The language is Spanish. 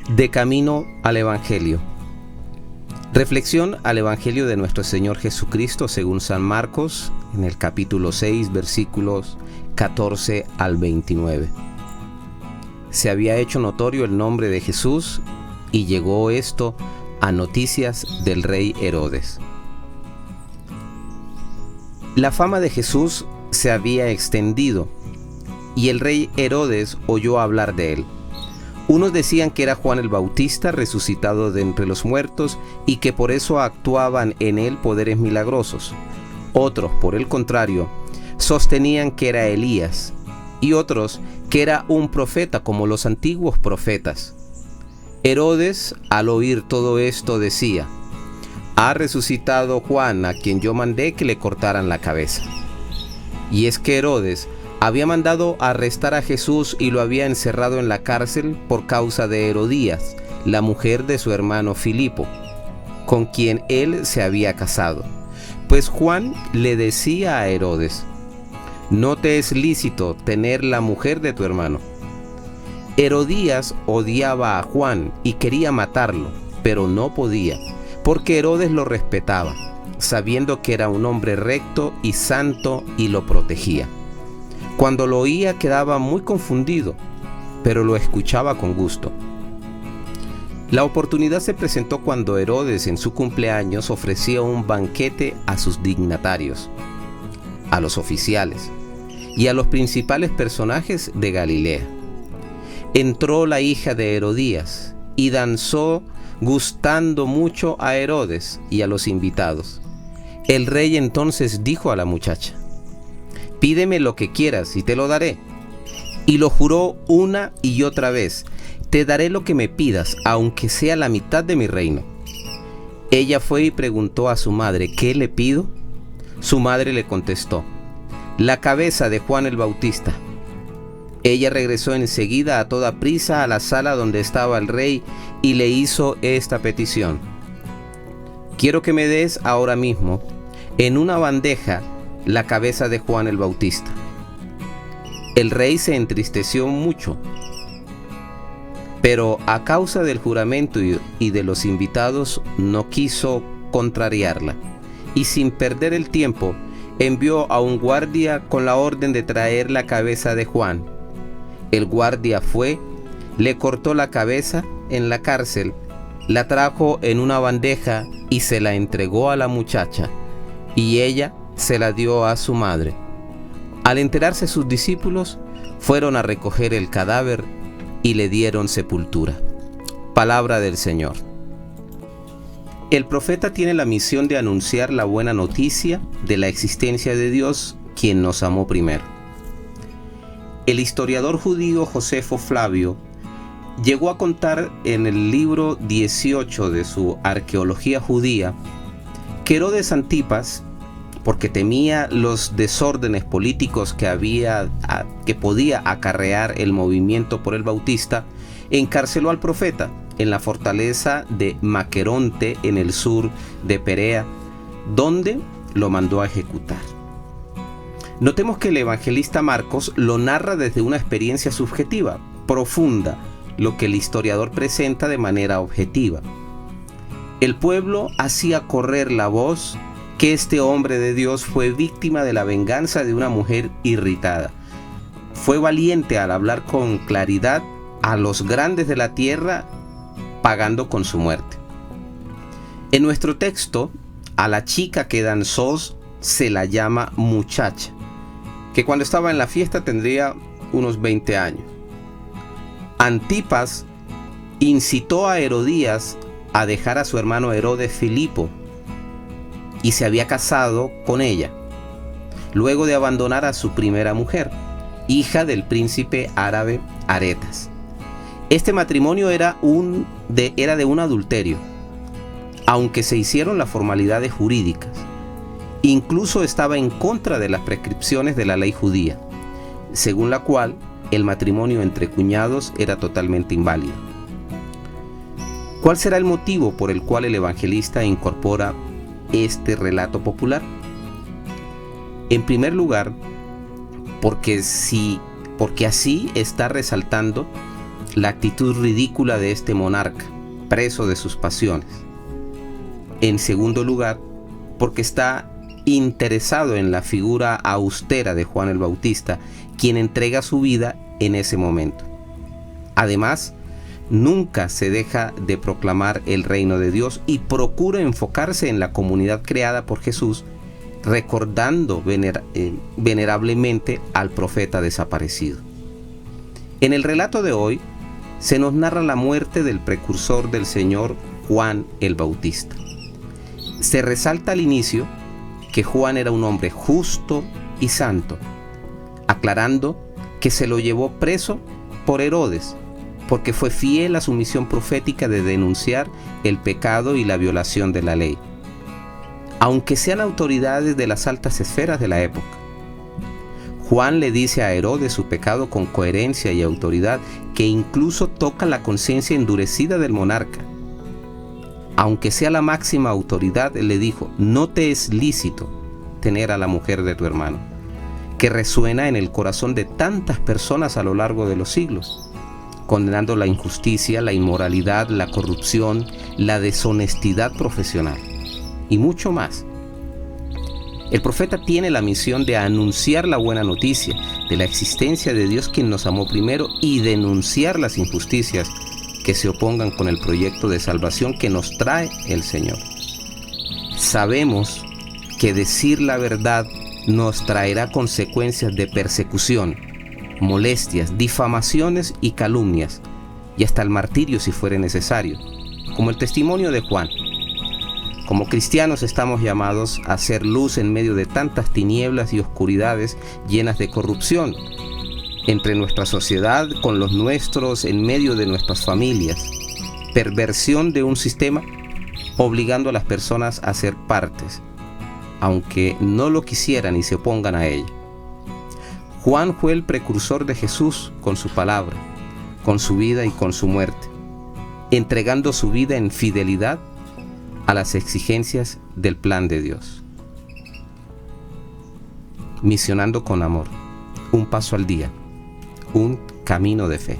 De camino al Evangelio. Reflexión al Evangelio de nuestro Señor Jesucristo según San Marcos, en el capítulo 6, versículos 14 al 29. Se había hecho notorio el nombre de Jesús y llegó esto a noticias del rey Herodes. La fama de Jesús se había extendido y el rey Herodes oyó hablar de él. Unos decían que era Juan el Bautista resucitado de entre los muertos y que por eso actuaban en él poderes milagrosos. Otros, por el contrario, sostenían que era Elías, y otros que era un profeta como los antiguos profetas. Herodes, al oír todo esto, decía: «Ha resucitado Juan, a quien yo mandé que le cortaran la cabeza». Y es que Herodes había mandado arrestar a Jesús y lo había encerrado en la cárcel por causa de Herodías, la mujer de su hermano Filipo, con quien él se había casado. Pues Juan le decía a Herodes: «No te es lícito tener la mujer de tu hermano». Herodías odiaba a Juan y quería matarlo, pero no podía, porque Herodes lo respetaba, sabiendo que era un hombre recto y santo y lo protegía. Cuando lo oía quedaba muy confundido, pero lo escuchaba con gusto. La oportunidad se presentó cuando Herodes en su cumpleaños ofrecía un banquete a sus dignatarios, a los oficiales y a los principales personajes de Galilea. Entró la hija de Herodías y danzó gustando mucho a Herodes y a los invitados. El rey entonces dijo a la muchacha: «Pídeme lo que quieras y te lo daré». Y lo juró una y otra vez: «Te daré lo que me pidas, aunque sea la mitad de mi reino». Ella fue y preguntó a su madre: «¿Qué le pido?». Su madre le contestó: «La cabeza de Juan el Bautista». Ella regresó enseguida a toda prisa a la sala donde estaba el rey y le hizo esta petición: «Quiero que me des ahora mismo, en una bandeja, la cabeza de Juan el Bautista». El rey se entristeció mucho, pero a causa del juramento y de los invitados no quiso contrariarla, y sin perder el tiempo envió a un guardia con la orden de traer la cabeza de Juan. El guardia fue, le cortó la cabeza en la cárcel, la trajo en una bandeja y se la entregó a la muchacha, y ella se la dio a su madre. Al enterarse sus discípulos, fueron a recoger el cadáver y le dieron sepultura. Palabra del Señor. El profeta tiene la misión de anunciar la buena noticia de la existencia de Dios, quien nos amó primero. El historiador judío Josefo Flavio llegó a contar en el libro 18 de su Arqueología Judía que Herodes Antipas, porque temía los desórdenes políticos que podía acarrear el movimiento por el Bautista, encarceló al profeta en la fortaleza de Maqueronte en el sur de Perea, donde lo mandó a ejecutar. Notemos que el evangelista Marcos lo narra desde una experiencia subjetiva, profunda, lo que el historiador presenta de manera objetiva. El pueblo hacía correr la voz que este hombre de Dios fue víctima de la venganza de una mujer irritada. Fue valiente al hablar con claridad a los grandes de la tierra, pagando con su muerte. En nuestro texto, a la chica que danzó se la llama muchacha, que cuando estaba en la fiesta tendría unos 20 años. Antipas incitó a Herodías a dejar a su hermano Herodes Filipo y se había casado con ella, luego de abandonar a su primera mujer, hija del príncipe árabe Aretas. Este matrimonio era de un adulterio, aunque se hicieron las formalidades jurídicas. Incluso estaba en contra de las prescripciones de la ley judía, según la cual el matrimonio entre cuñados era totalmente inválido. ¿Cuál será el motivo por el cual el evangelista incorpora este relato popular? En primer lugar, porque así está resaltando la actitud ridícula de este monarca, preso de sus pasiones. En segundo lugar, porque está interesado en la figura austera de Juan el Bautista, quien entrega su vida en ese momento. Además, nunca se deja de proclamar el reino de Dios y procura enfocarse en la comunidad creada por Jesús, recordando venerablemente al profeta desaparecido. En el relato de hoy se nos narra la muerte del precursor del Señor, Juan el Bautista. Se resalta al inicio que Juan era un hombre justo y santo, aclarando que se lo llevó preso por Herodes, porque fue fiel a su misión profética de denunciar el pecado y la violación de la ley, aunque sean autoridades de las altas esferas de la época. Juan le dice a Herodes su pecado con coherencia y autoridad que incluso toca la conciencia endurecida del monarca. Aunque sea la máxima autoridad, le dijo: no te es lícito tener a la mujer de tu hermano, que resuena en el corazón de tantas personas a lo largo de los siglos, condenando la injusticia, la inmoralidad, la corrupción, la deshonestidad profesional y mucho más. El profeta tiene la misión de anunciar la buena noticia de la existencia de Dios, quien nos amó primero, y denunciar las injusticias que se opongan con el proyecto de salvación que nos trae el Señor. Sabemos que decir la verdad nos traerá consecuencias de persecución, molestias, difamaciones y calumnias, y hasta el martirio si fuere necesario, como el testimonio de Juan. Como cristianos estamos llamados a hacer luz en medio de tantas tinieblas y oscuridades llenas de corrupción, entre nuestra sociedad, con los nuestros, en medio de nuestras familias, perversión de un sistema obligando a las personas a ser partes, aunque no lo quisieran y se opongan a ella. Juan fue el precursor de Jesús con su palabra, con su vida y con su muerte, entregando su vida en fidelidad a las exigencias del plan de Dios. Misionando con amor, un paso al día, un camino de fe.